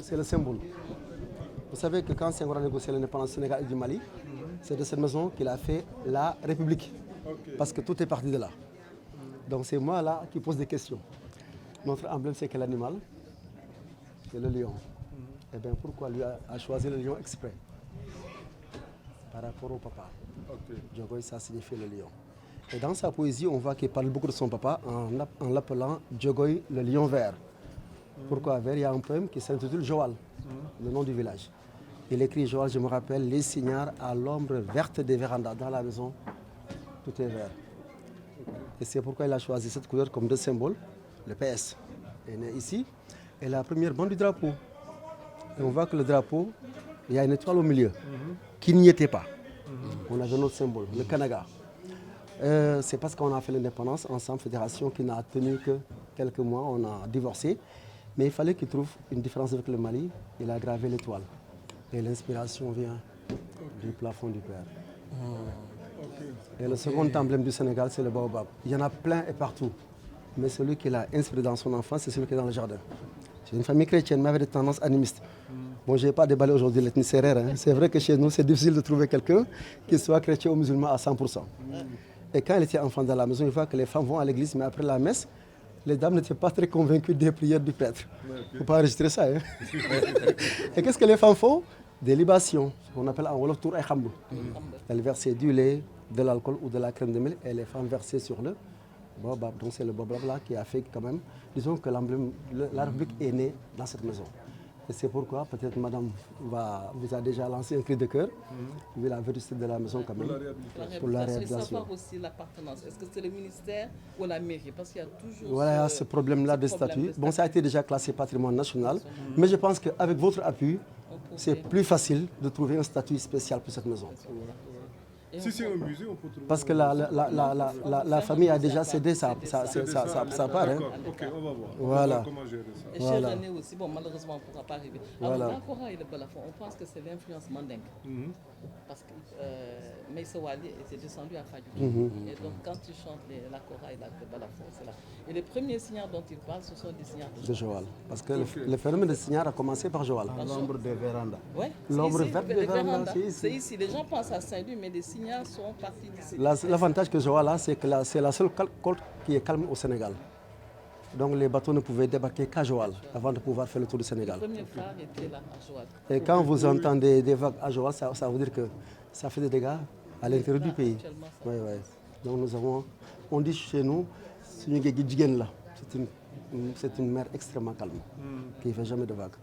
c'est le symbole. Vous savez que quand Senghor a négocié l'indépendance du Sénégal et du Mali, c'est de cette maison qu'il a fait la République. Parce que tout est parti de là. Donc c'est moi là qui pose des questions. Notre emblème, c'est quel animal? C'est le lion. Et bien pourquoi lui a choisi le lion exprès? Par rapport au papa. Diogoye, ça signifie le lion. Et dans sa poésie, on voit qu'il parle beaucoup de son papa en l'appelant Diogoye le lion vert. Pourquoi vert? Il y a un poème qui s'intitule Joal, le nom du village. Il écrit Joal, je me rappelle, les signards à l'ombre verte des vérandas. Dans la maison, tout est vert. Et c'est pourquoi il a choisi cette couleur comme deux symboles. Le PS est né ici. Et la première bande du drapeau. Et on voit que le drapeau, il y a une étoile au milieu, qui n'y était pas. On avait notre symbole, le Kanaga. C'est parce qu'on a fait l'indépendance ensemble, fédération, qui n'a tenu que quelques mois, on a divorcé. Mais il fallait qu'il trouve une différence avec le Mali. Il a gravé l'étoile. Et l'inspiration vient du plafond du père. Et le second emblème du Sénégal, c'est le baobab. Il y en a plein et partout. Mais celui qui l'a inspiré dans son enfance, c'est celui qui est dans le jardin. J'ai une famille chrétienne, mais avec des tendances animistes. Bon, je n'ai pas déballé aujourd'hui l'ethnie sérère. Hein. C'est vrai que chez nous, c'est difficile de trouver quelqu'un qui soit chrétien ou musulman à 100%. Et quand elle était enfant dans la maison, il voit que les femmes vont à l'église, mais après la messe, les dames n'étaient pas très convaincues des prières du prêtre. Il ne faut pas enregistrer ça. Hein. Et qu'est-ce que les femmes font? Des libations, ce qu'on appelle en Wolof tour et khambou. Elles versaient du lait, de l'alcool ou de la crème de miel, et les femmes versaient sur le baobab. Donc c'est le baobab là qui a fait quand même, disons que l'emblème, la République est née dans cette maison. Et c'est pourquoi peut-être madame vous a déjà lancé un cri de cœur, vu la vétusté de la maison quand même, pour la réhabilitation. Et savoir aussi l'appartenance, est-ce que c'est le ministère ou la mairie? Parce qu'il y a toujours voilà, ce problème-là de statut. Bon, ça a été déjà classé patrimoine national, mais je pense qu'avec votre appui, c'est plus facile de trouver un statut spécial pour cette maison. Si c'est un musée, on peut trouver... Parce que la famille a déjà cédé sa part. Hein. Ok, on va voir. Voilà. On va voir comment gérer ça. Et chez René aussi, bon, malheureusement, on ne pourra pas arriver. Alors, Voilà. la Kora et le balafon, on pense que c'est l'influence mandingue. Parce que Meïssa Wali était descendu à Fadjou. Et donc, quand tu chantes la Kora et le balafon, c'est là. Et les premiers signards dont il parle, ce sont des signards De Joal. Parce que le phénomène de signard a commencé par Joal. L'ombre des vérandas. Oui, L'ombre verte des vérandas, c'est ici. Les gens pensent à Saint-Louis, mais les signards sont partis d'ici. L'avantage que Joal a, c'est que c'est la seule côte qui est calme au Sénégal. Donc les bateaux ne pouvaient débarquer qu'à Joal avant de pouvoir faire le tour du Sénégal. Le premier phare était là, à Joal. Et quand vous entendez des vagues à Joal, ça veut dire que ça fait des dégâts à l'intérieur du pays. Oui, oui. Donc on dit chez nous, c'est une mer extrêmement calme, qui ne fait jamais de vagues.